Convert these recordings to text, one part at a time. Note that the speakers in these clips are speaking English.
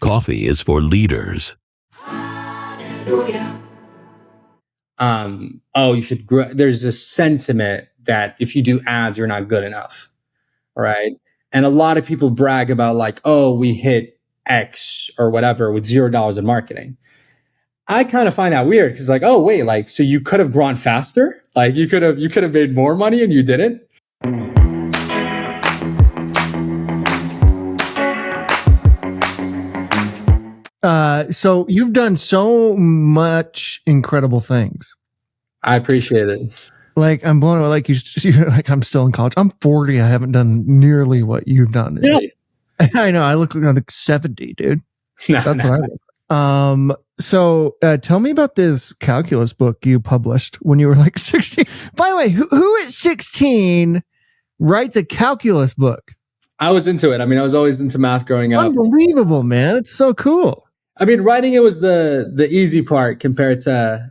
Coffee is for leaders. You should grow. There's this sentiment that if you do ads, you're not good enough, right? And a lot of people brag about like, oh, we hit X or whatever with $0 in marketing. I kind of find that weird because like, oh wait, like, so you could have grown faster? Like you could have made more money and you didn't? So you've done so much incredible things. I appreciate it. Like I'm blown away. Like you're like I'm still in college. I'm 40. I haven't done nearly what you've done. Yeah. I know. I look like 70, dude. That's what I look. So tell me about this calculus book you published when you were like 16. By the way, who at 16 writes a calculus book? I was into it. I mean, I was always into math growing up. Unbelievable, man. It's so cool. I mean, writing it was the easy part compared to,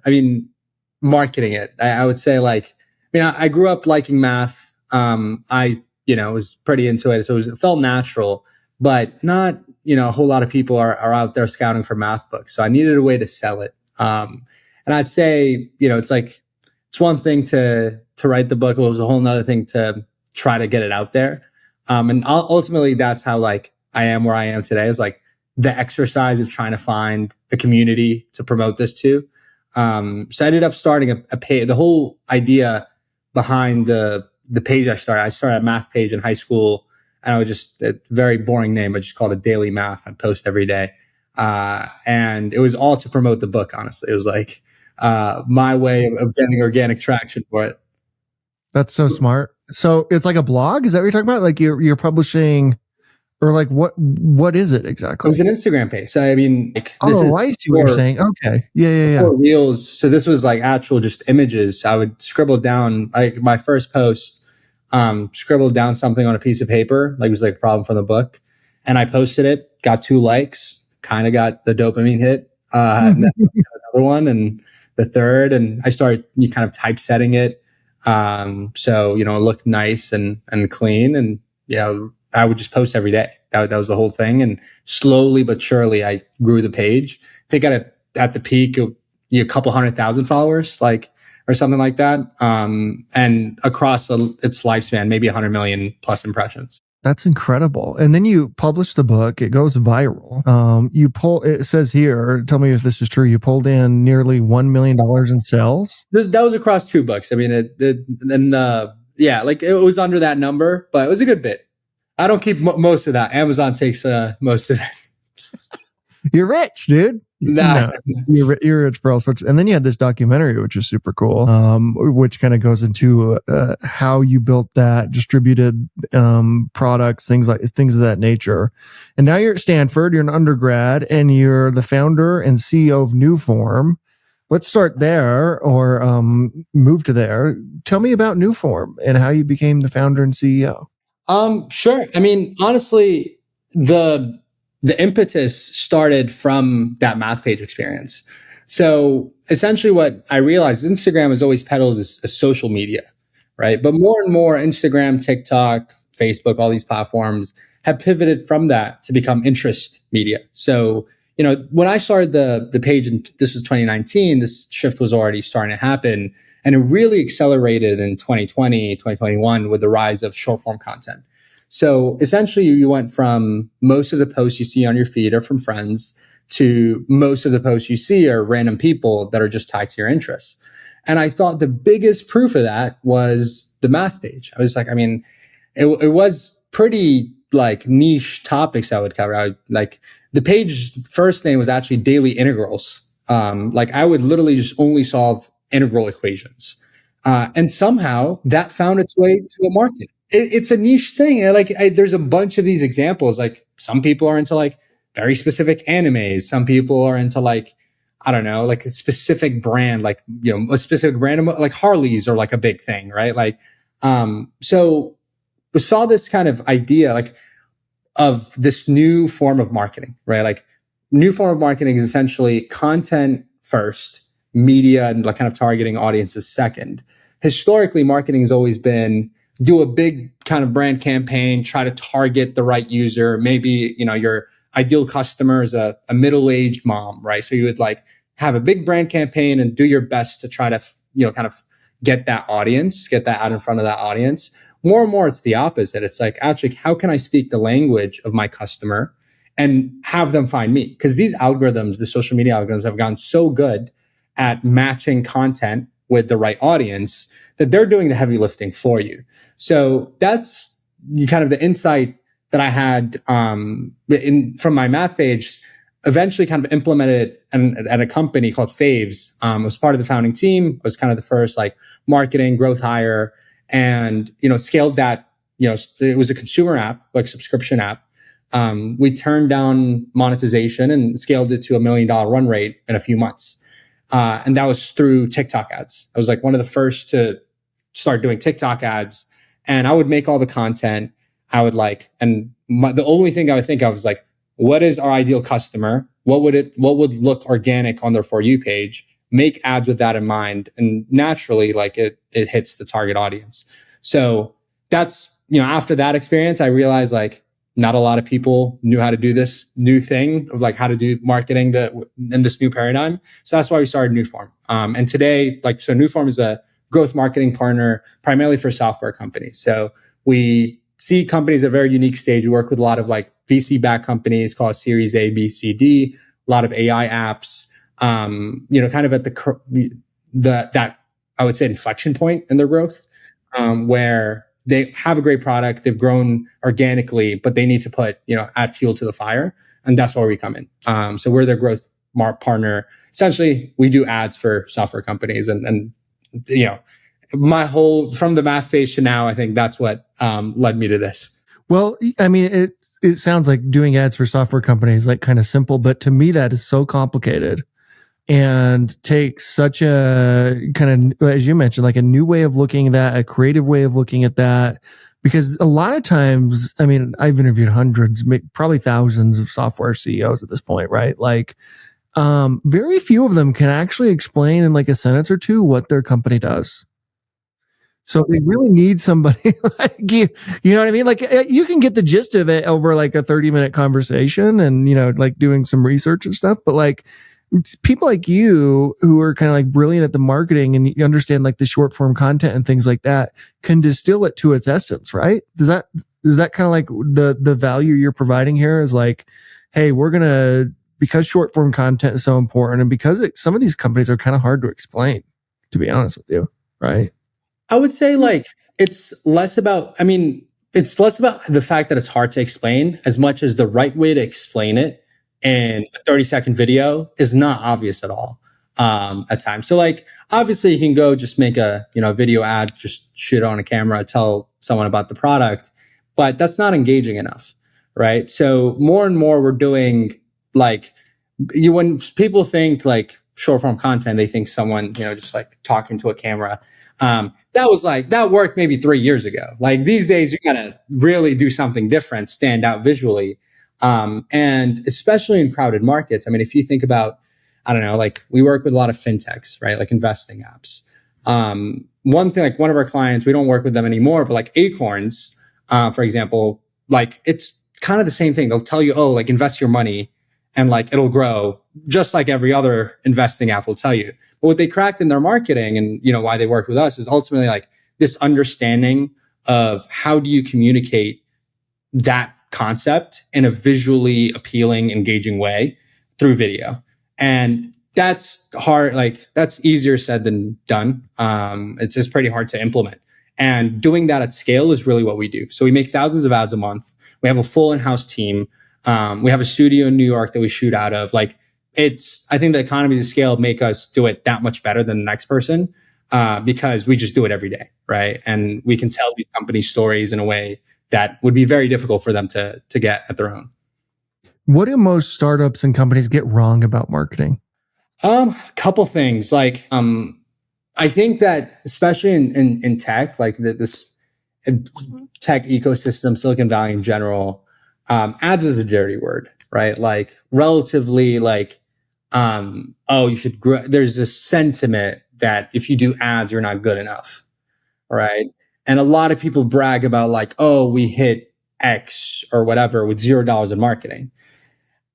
marketing it. I would say like, I grew up liking math. I was pretty into it. So it felt natural, but not, a whole lot of people are out there scouting for math books. So I needed a way to sell it. And I'd say, it's one thing to write the book. It was a whole nother thing to try to get it out there. And ultimately that's how like I am where I am today. It was like the exercise of trying to find a community to promote this to. So I ended up starting a page. The whole idea behind the page I started a math page in high school, and I would just, a very boring name, I just called it Daily Math. I'd post every day. And it was all to promote the book, honestly. It was like my way of getting organic traction for it. That's so smart. So it's like a blog? Is that what you're talking about? Like you're publishing, or like what is it exactly? It was an Instagram page. So I see what you're saying. Okay. Yeah. For Reels. So this was like actual just images. I would scribble down like my first post, scribbled down something on a piece of paper, like it was like a problem from the book. And I posted it, got 2 likes, kind of got the dopamine hit. And then another one and the third, and I started kind of typesetting it. So, it looked nice and clean, and, I would just post every day. That was the whole thing. And slowly but surely I grew the page. I think at the peak, a couple 100,000 followers, or something like that. And across its lifespan, maybe 100 million plus impressions. That's incredible. And then you publish the book. It goes viral. It says here, tell me if this is true, you pulled in nearly $1 million in sales. That was across 2 books. I mean, it was under that number, but it was a good bit. I don't keep most of that. Amazon takes most of it. You're rich, dude. No. You're rich for all sorts. And then you had this documentary, which is super cool, which kind of goes into how you built that, distributed products, things of that nature. And now you're at Stanford. You're an undergrad, and you're the founder and CEO of NewForm. Let's start there, or move to there. Tell me about NewForm and how you became the founder and CEO. Sure. I mean, honestly, the impetus started from that math page experience. So essentially what I realized, Instagram has always peddled as social media, right? But more and more Instagram, TikTok, Facebook, all these platforms have pivoted from that to become interest media. So, when I started the page, and this was 2019, this shift was already starting to happen. And it really accelerated in 2020, 2021 with the rise of short form content. So essentially you went from most of the posts you see on your feed are from friends to most of the posts you see are random people that are just tied to your interests. And I thought the biggest proof of that was the math page. I was like, it was pretty like niche topics I would cover. The page's first name was actually Daily Integrals. I would literally just only solve integral equations. And somehow that found its way to the market. It's a niche thing. There's a bunch of these examples. Like some people are into like very specific animes. Some people are into like a specific brand, a specific brand, like Harley's or like a big thing, right? So we saw this kind of idea of this new form of marketing, right? New form of marketing is essentially content first, media and kind of targeting audiences second. Historically, marketing has always been do a big kind of brand campaign, try to target the right user. Maybe, you're ideal customer is a middle-aged mom, right? So you would like have a big brand campaign and do your best to try to, kind of get that audience, get that out in front of that audience. More and more, it's the opposite. It's like, actually, how can I speak the language of my customer and have them find me? Because these algorithms, the social media algorithms, have gotten so good at matching content with the right audience that they're doing the heavy lifting for you. So that's kind of the insight that I had from my math page. Eventually kind of implemented it at a company called Faves. I was part of the founding team. Was kind of the first like marketing growth hire, and scaled that. It was a consumer app, like subscription app. We turned down monetization and scaled it to $1 million run rate in a few months. And that was through TikTok ads. I was like one of the first to start doing TikTok ads, and I would make all the content. I would the only thing I would think of is like, what is our ideal customer? What would look organic on their For You page? Make ads with that in mind. And naturally, like it hits the target audience. So that's, after that experience, I realized like not a lot of people knew how to do this new thing of like how to do marketing in this new paradigm. So that's why we started NewForm. And today, so NewForm is a growth marketing partner primarily for software companies. So we see companies at a very unique stage. We work with a lot of like VC-backed companies called Series A, B, C, D, a lot of AI apps, kind of at that I would say inflection point in their growth, where they have a great product, they've grown organically, but they need to put, add fuel to the fire. And that's where we come in. So we're their growth partner. Essentially, we do ads for software companies and my whole, from the math page to now, I think that's what led me to this. Well, I mean, it sounds like doing ads for software companies like kind of simple, but to me that is so complicated and takes such a kind of, as you mentioned, like a new way of looking at that, a creative way of looking at that. Because a lot of times, I mean, I've interviewed hundreds, probably thousands of software CEOs at this point, right? Like, very few of them can actually explain in like a sentence or two what their company does. So they really need somebody like you. You know what I mean? Like you can get the gist of it over like a 30-minute conversation and, like doing some research and stuff. But like people like you who are kind of like brilliant at the marketing and you understand like the short form content and things like that can distill it to its essence, right? Is that kind of like the value you're providing here is like, hey, because short form content is so important and because some of these companies are kind of hard to explain, to be honest with you, right? I would say like it's less about the fact that it's hard to explain as much as the right way to explain it in a 30-second video is not obvious at all at times. So like obviously you can go just make a video ad, just shoot on a camera, tell someone about the product, but that's not engaging enough, right? So more and more we're doing like when people think like short form content, they think someone just like talking to a camera. That worked maybe 3 years ago. Like these days, you gotta really do something different, stand out visually. And especially in crowded markets. I mean, if you think about, I don't know, like we work with a lot of fintechs, right? Like investing apps. One thing, like one of our clients, we don't work with them anymore, but like Acorns, for example, like it's kind of the same thing. They'll tell you, oh, like invest your money and like it'll grow just like every other investing app will tell you. But what they cracked in their marketing and, why they worked with us is ultimately like this understanding of how do you communicate that concept in a visually appealing, engaging way through video. And that's hard. Like that's easier said than done. It's just pretty hard to implement. And doing that at scale is really what we do. So we make thousands of ads a month. We have a full in-house team. We have a studio in New York that we shoot out of. Like I think the economies of scale make us do it that much better than the next person, because we just do it every day. Right. And we can tell these company stories in a way that would be very difficult for them to get at their own. What do most startups and companies get wrong about marketing? Couple things. Like, I think that especially in tech, like this tech ecosystem, Silicon Valley in general, ads is a dirty word, right? Like relatively like, you should grow. There's this sentiment that if you do ads, you're not good enough. Right. And a lot of people brag about like, oh, we hit X or whatever with $0 in marketing.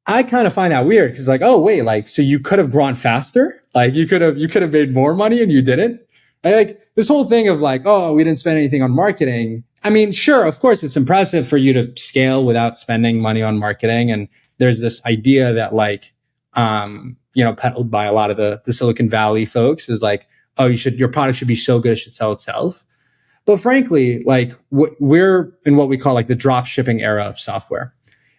I kind of find that weird because like, oh wait, like so you could have grown faster, like you could have made more money and you didn't. And like this whole thing of like, oh, we didn't spend anything on marketing. I mean, sure, of course, it's impressive for you to scale without spending money on marketing. And there's this idea that like, peddled by a lot of the Silicon Valley folks is like, oh, your product should be so good it should sell itself. But frankly, like we're in what we call like the drop shipping era of software.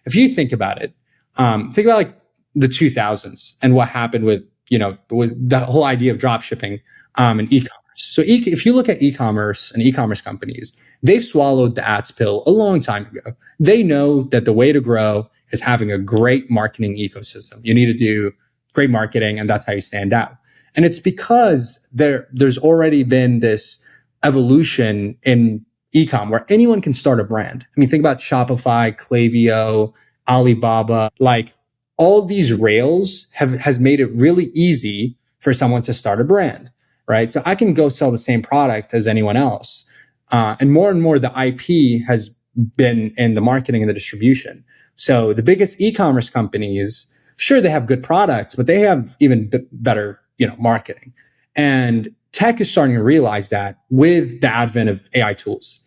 If you think about it, think about like the 2000s and what happened with the whole idea of drop shipping and e-commerce. So if you look at e-commerce and e-commerce companies, they've swallowed the ads pill a long time ago. They know that the way to grow is having a great marketing ecosystem. You need to do great marketing, and that's how you stand out. And it's because there's already been this evolution in e-com where anyone can start a brand. I mean, think about Shopify, Klaviyo, Alibaba, like all these rails has made it really easy for someone to start a brand, right? So I can go sell the same product as anyone else. And more the IP has been in the marketing and the distribution. So the biggest e-commerce companies, sure, they have good products, but they have even better, marketing. And tech is starting to realize that with the advent of AI tools.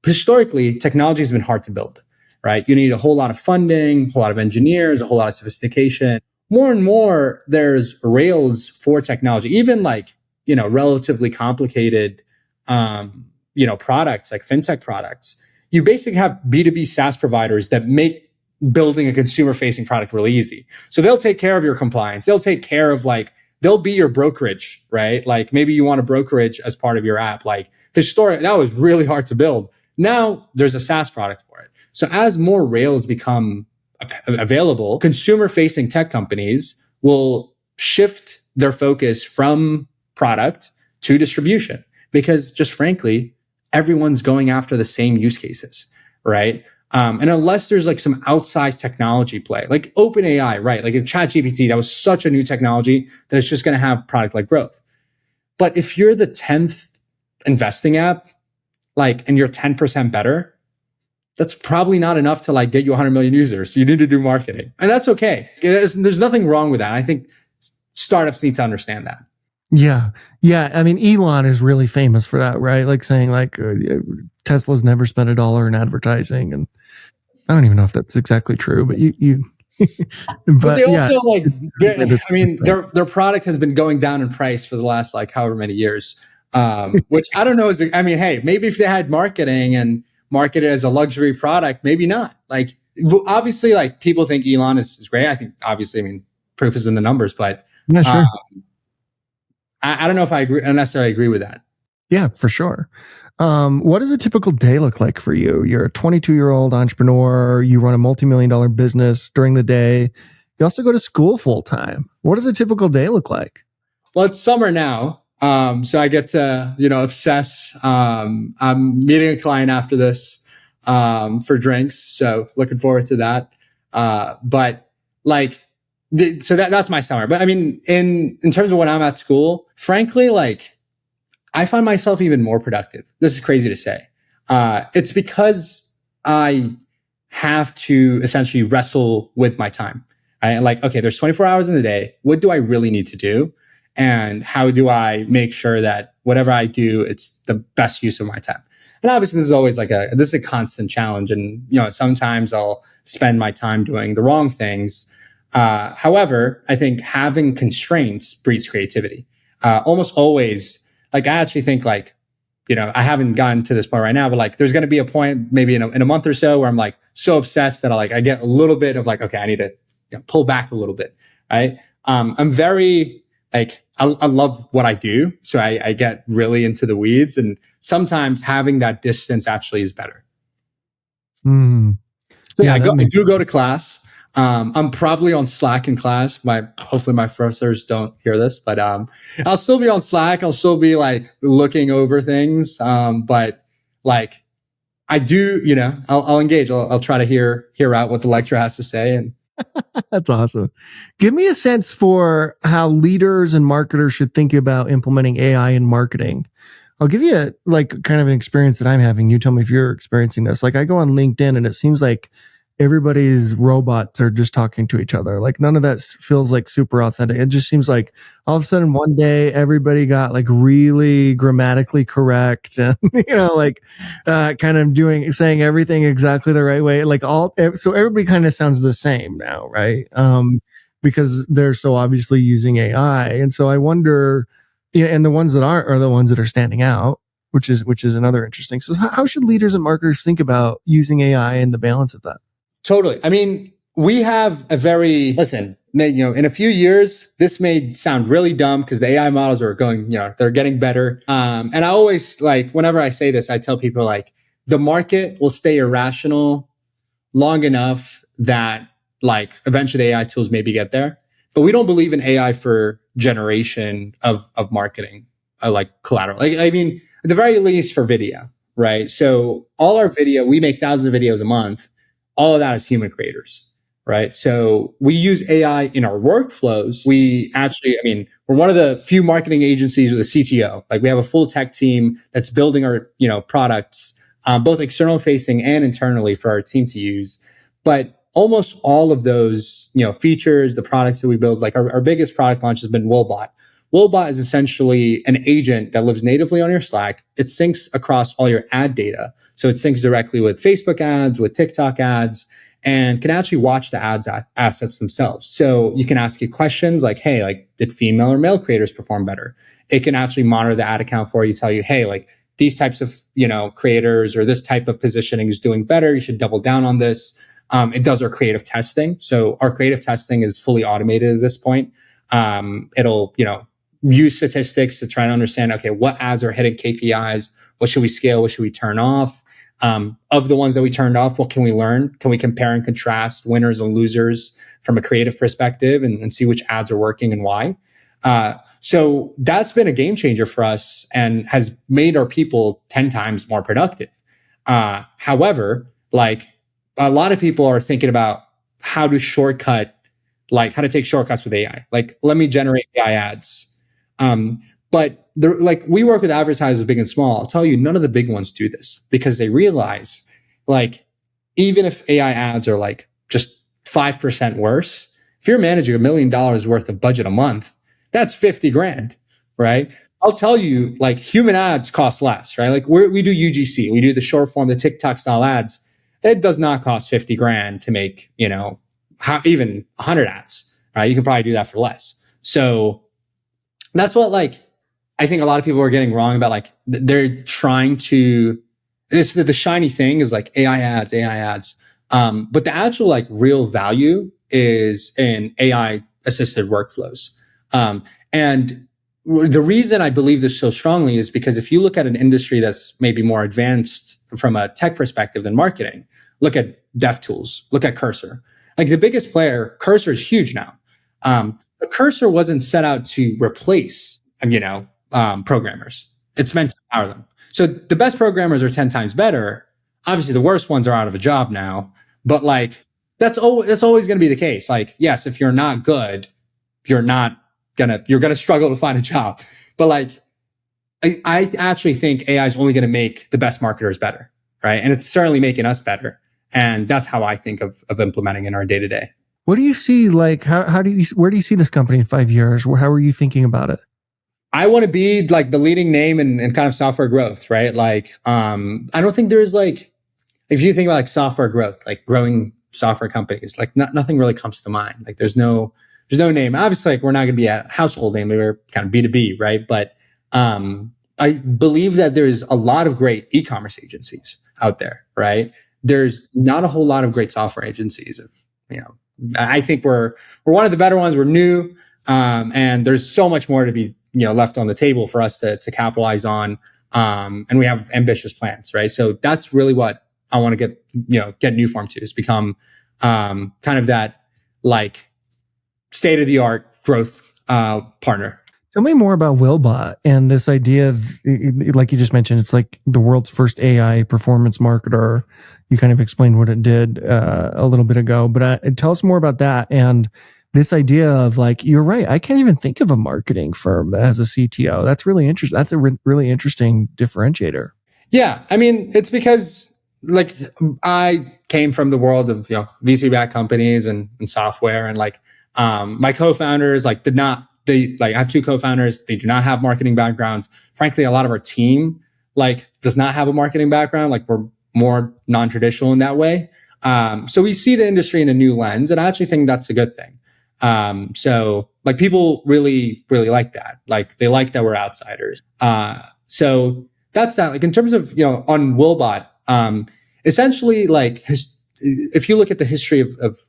Historically, technology has been hard to build, right? You need a whole lot of funding, a whole lot of engineers, a whole lot of sophistication. More and more, there's rails for technology, even like, relatively complicated, products like fintech products. You basically have B2B SaaS providers that make building a consumer facing product really easy. So they'll take care of your compliance. They'll take care of they'll be your brokerage, right? Like maybe you want a brokerage as part of your app. Like historically, that was really hard to build. Now there's a SaaS product for it. So as more rails become available, consumer facing tech companies will shift their focus from product to distribution because just frankly, everyone's going after the same use cases, right? And unless there's like some outsized technology play, like OpenAI, right? Like in ChatGPT, that was such a new technology that it's just going to have product-like growth. But if you're the 10th investing app, and you're 10% better, that's probably not enough to get you 100 million users. You need to do marketing, and that's okay. There's nothing wrong with that. I think startups need to understand that. Yeah. Yeah. I mean, Elon is really famous for that, right? Like saying Tesla's never spent $1 in advertising. And I don't even know if that's exactly true, but but they also their product has been going down in price for the last however many years. Which I don't know hey, maybe if they had marketing and marketed as a luxury product, maybe not. Obviously people think Elon is great. I think obviously, proof is in the numbers, but yeah, sure. I don't know if I necessarily agree with that. Yeah, for sure. What does a typical day look like for you? You're a 22-year-old entrepreneur. You run a multimillion-dollar business during the day. You also go to school full time. What does a typical day look like? Well, it's summer now. So I get to, obsess. I'm meeting a client after this, for drinks. So looking forward to that. So that's my summer. But in terms of when I'm at school, frankly, I find myself even more productive. This is crazy to say. It's because I have to essentially wrestle with my time. Okay, there's 24 hours in the day. What do I really need to do? And how do I make sure that whatever I do, it's the best use of my time? And obviously this is always this is a constant challenge. And, sometimes I'll spend my time doing the wrong things. However, I think having constraints breeds creativity. Almost always, I actually think I haven't gotten to this point right now, but there's going to be a point maybe in a month or so where I'm so obsessed that I get a little bit of okay, I need to pull back a little bit. Right. I'm very I love what I do. So I get really into the weeds, and sometimes having that distance actually is better. Mm. So I do go to class. I'm probably on Slack in class. Hopefully my professors don't hear this, but I'll still be on Slack. I'll still be looking over things. But I do, I'll engage. I'll try to hear out what the lecturer has to say. And that's awesome. Give me a sense for how leaders and marketers should think about implementing AI in marketing. I'll give you kind of an experience that I'm having. You tell me if you're experiencing this. I go on LinkedIn and it seems like everybody's robots are just talking to each other. Like none of that feels like super authentic. It just seems like all of a sudden one day everybody got like really grammatically correct and, like kind of saying everything exactly the right way. Like so everybody kind of sounds the same now, right? Because they're so obviously using AI. And so I wonder, and the ones that aren't are the ones that are standing out, which is another interesting. So how should leaders and marketers think about using AI and the balance of that? Totally. I mean, we have listen, in a few years, this may sound really dumb because the AI models are going, they're getting better. And I always whenever I say this, I tell people the market will stay irrational long enough that eventually the AI tools maybe get there. But we don't believe in AI for generation of marketing, collateral. I mean, at the very least for video, right? So all our video, we make thousands of videos a month. All of that is human creators, right? So we use AI in our workflows. We're one of the few marketing agencies with a CTO. We have a full tech team that's building our, products, both external facing and internally for our team to use. But almost all of those, features, the products that we build, our biggest product launch has been Woolbot. Woolbot is essentially an agent that lives natively on your Slack. It syncs across all your ad data. So it syncs directly with Facebook ads, with TikTok ads, and can actually watch the ads assets themselves. So you can ask it questions like, hey, did female or male creators perform better? It can actually monitor the ad account for you, tell you, hey, these types of, creators or this type of positioning is doing better. You should double down on this. It does our creative testing. So our creative testing is fully automated at this point. It'll, use statistics to try and understand, okay, what ads are hitting KPIs? What should we scale? What should we turn off? Of the ones that we turned off, what can we learn? Can we compare and contrast winners and losers from a creative perspective and see which ads are working and why? So that's been a game changer for us and has made our people 10 times more productive. However, a lot of people are thinking about how to take shortcuts with AI. Let me generate AI ads. But we work with advertisers big and small. I'll tell you, none of the big ones do this because they realize even if AI ads are just 5% worse, if you're managing $1 million worth of budget a month, that's 50 grand, right? I'll tell you, human ads cost less, right? We do UGC, we do the short form, the TikTok style ads. It does not cost 50 grand to make, even 100 ads, right? You can probably do that for less. So that's what I think a lot of people are getting wrong about they're trying to the shiny thing is AI ads. But the actual real value is in AI assisted workflows. And the reason I believe this so strongly is because if you look at an industry that's maybe more advanced from a tech perspective than marketing, look at DevTools, look at Cursor. The biggest player, Cursor is huge now. The Cursor wasn't set out to replace, programmers. It's meant to empower them. So the best programmers are 10 times better. Obviously, the worst ones are out of a job now. But that's always going to be the case. Yes, if you're not good, you're gonna struggle to find a job. But I actually think AI is only going to make the best marketers better, right? And it's certainly making us better. And that's how I think of implementing in our day to day. What do you see? Where do you see this company in 5 years? How are you thinking about it? I want to be the leading name in kind of software growth, right? I don't think there's if you think about software growth, growing software companies, nothing really comes to mind. There's no name. Obviously, we're not going to be a household name. We're kind of B2B, right? But I believe that there's a lot of great e-commerce agencies out there, right? There's not a whole lot of great software agencies. I think we're one of the better ones. We're new, and there's so much more to be left on the table for us to capitalize on. And we have ambitious plans, right? So that's really what I want to get NewForm to, is become kind of that state of the art growth partner. Tell me more about Woolbot and this idea of, like you just mentioned, it's the world's first AI performance marketer. You kind of explained what it did a little bit ago, but tell us more about that and this idea of you're right. I can't even think of a marketing firm that has a CTO. That's really interesting. That's a really interesting differentiator. Yeah. I mean, it's because like I came from the world of VC backed companies and software, and like my co-founders like I have two co-founders. They do not have marketing backgrounds. Frankly, a lot of our team like does not have a marketing background. Like we're more non-traditional in that way. So we see the industry in a new lens, and I actually think that's a good thing. So like people really, really like that. Like they like that we're outsiders. So that's that. Like in terms of, on Woolbot, essentially like if you look at the history of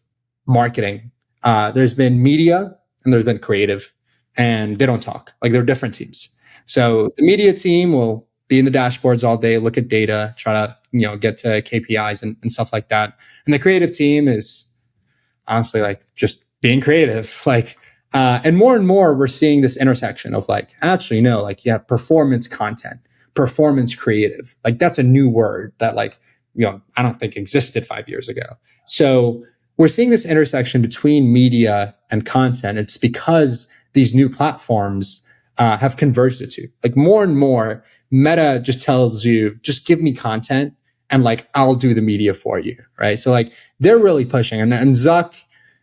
marketing, there's been media and there's been creative, and they don't talk. Like they're different teams. So the media team will be in the dashboards all day, look at data, try to, get to KPIs and stuff like that. And the creative team is honestly like just being creative. Like, and more we're seeing this intersection of like, actually, no, like you have performance content, performance creative. Like that's a new word that like, I don't think existed 5 years ago. So we're seeing this intersection between media and content. It's because these new platforms have converged the two. Like more and more, Meta just tells you, just give me content and like I'll do the media for you, right? So like they're really pushing, and Zuck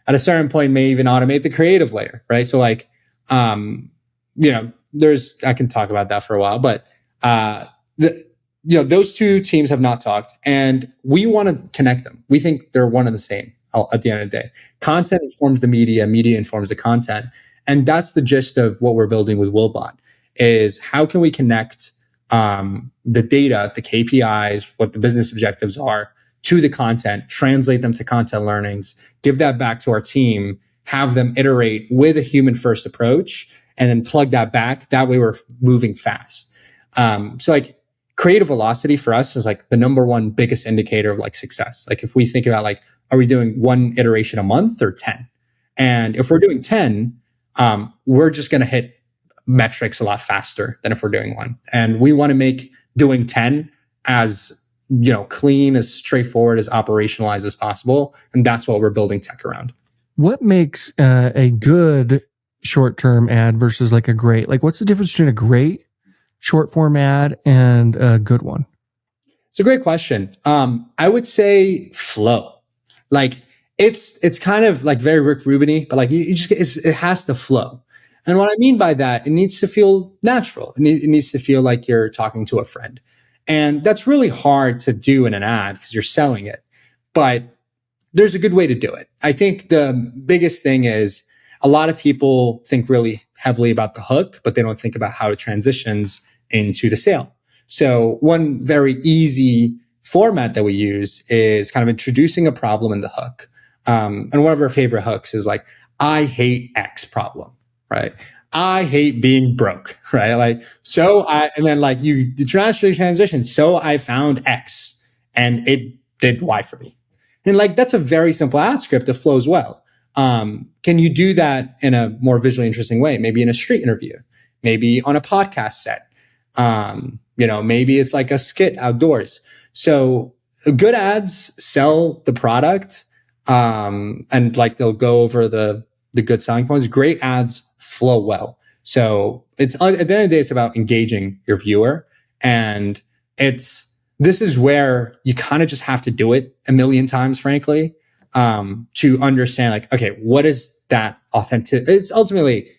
at a certain point may even automate the creative layer, right? So like, there's I can talk about that for a while, but those two teams have not talked, and we want to connect them. We think they're one and the same at the end of the day. Content informs the media, media informs the content. And that's the gist of what we're building with Woolbot is how can we connect the data, the KPIs, what the business objectives are to the content, translate them to content learnings, give that back to our team, have them iterate with a human first approach, and then plug that back. That way we're moving fast. So like creative velocity for us is like the number one biggest indicator of like success. Like if we think about like, are we doing one iteration a month or 10? And if we're doing 10, we're just going to hit metrics a lot faster than if we're doing one. And we want to make doing 10 as, clean, as straightforward, as operationalized as possible. And that's what we're building tech around. What makes a good short-term ad versus like a great, like what's the difference between a great short form ad and a good one? It's a great question. I would say flow. Like it's kind of like very Rick Rubin-y, but like it has to flow. And what I mean by that, it needs to feel natural. It needs to feel like you're talking to a friend. And that's really hard to do in an ad because you're selling it. But there's a good way to do it. I think the biggest thing is a lot of people think really heavily about the hook, but they don't think about how it transitions into the sale. So one very easy format that we use is kind of introducing a problem in the hook. And one of our favorite hooks is like, I hate X problem. Right. I hate being broke. Right. Like, and then like you naturally transition. So I found X and it did Y for me. And like, that's a very simple ad script that flows well. Can you do that in a more visually interesting way? Maybe in a street interview, maybe on a podcast set. Maybe it's like a skit outdoors. So good ads sell the product. And like they'll go over the good selling points. Great ads flow well. So it's at the end of the day, it's about engaging your viewer. And this is where you kind of just have to do it a million times, frankly, to understand like, okay, what is that authentic? It's ultimately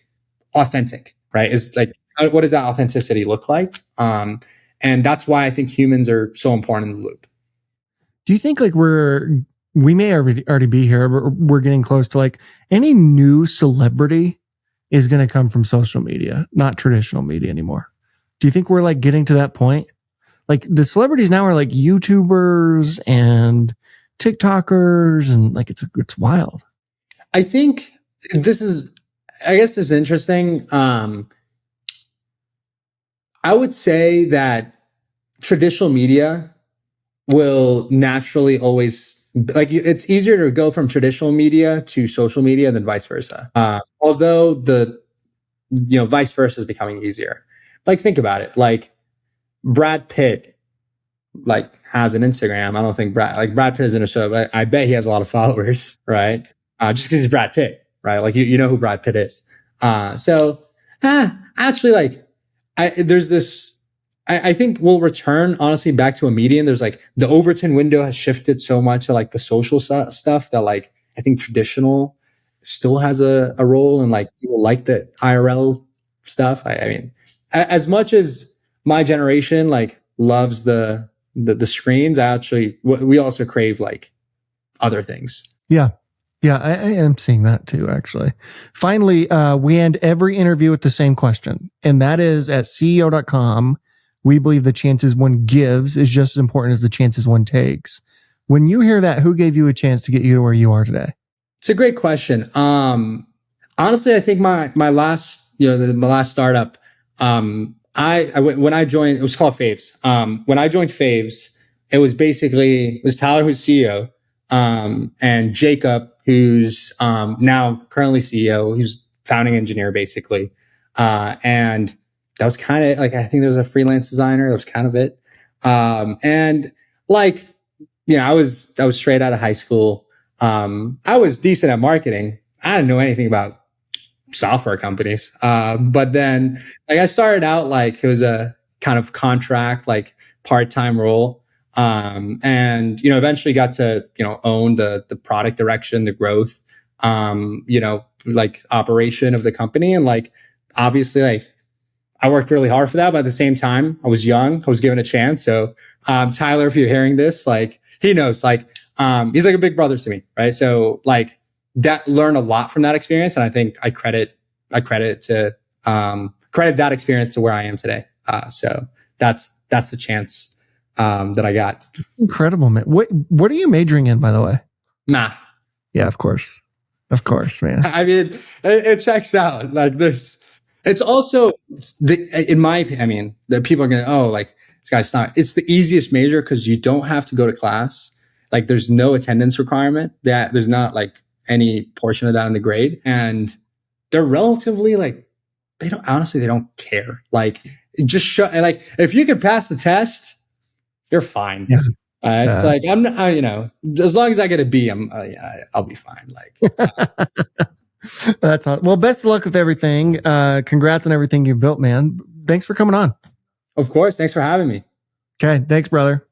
authentic, right? It's like, what does that authenticity look like? And that's why I think humans are so important in the loop. Do you think like we may already be here, but we're getting close to like any new celebrity is going to come from social media, not traditional media anymore? Do you think we're like getting to that point? Like the celebrities now are like YouTubers and TikTokers, and like it's wild. I think this is interesting. I would say that traditional media will naturally always like it's easier to go from traditional media to social media than vice versa. Although the vice versa is becoming easier. Like think about it. Like Brad Pitt like has an Instagram. I don't think Brad Pitt is in a show, but I bet he has a lot of followers, right? Just because he's Brad Pitt, right? Like you know who Brad Pitt is. Actually, like there's this I think we'll return honestly back to a median. There's like the Overton window has shifted so much to like the social stuff that like I think traditional still has a role, and like people like the IRL stuff. I mean, as much as my generation like loves the screens, we also crave like other things. Yeah. Yeah, I am seeing that too, actually. Finally, we end every interview with the same question, and that is at CEO.com. We believe the chances one gives is just as important as the chances one takes. When you hear that, who gave you a chance to get you to where you are today? It's a great question. Honestly, I think my last, my last startup, when I joined, it was called Faves. When I joined Faves, it was Tyler, who's CEO, and Jacob, who's now currently CEO, who's founding engineer, basically. And that was kind of like, I think there was a freelance designer. That was kind of it. And like, I was straight out of high school. I was decent at marketing. I didn't know anything about software companies. But then like I started out like it was a kind of contract, like part-time role. And, eventually got to, own the product direction, the growth, like operation of the company. And like, obviously like I worked really hard for that, but at the same time, I was young, I was given a chance. So, Tyler, if you're hearing this, like he knows, like, he's like a big brother to me. Right. So like that learned a lot from that experience. And I think I credit that experience to where I am today. So that's the chance that I got. Incredible, man. What are you majoring in, by the way? Math. Yeah, of course, man. I mean, it checks out. Like it's also the people are gonna, like this guy's not. It's the easiest major because you don't have to go to class. Like there's no attendance requirement. There's not like any portion of that in the grade, and they're relatively like they don't care. Like just like if you could pass the test, you're fine. Yeah. It's like as long as I get a B, I'll be fine. Like that's all. Well, best of luck with everything. Congrats on everything you've built, man. Thanks for coming on. Of course. Thanks for having me. Okay. Thanks, brother.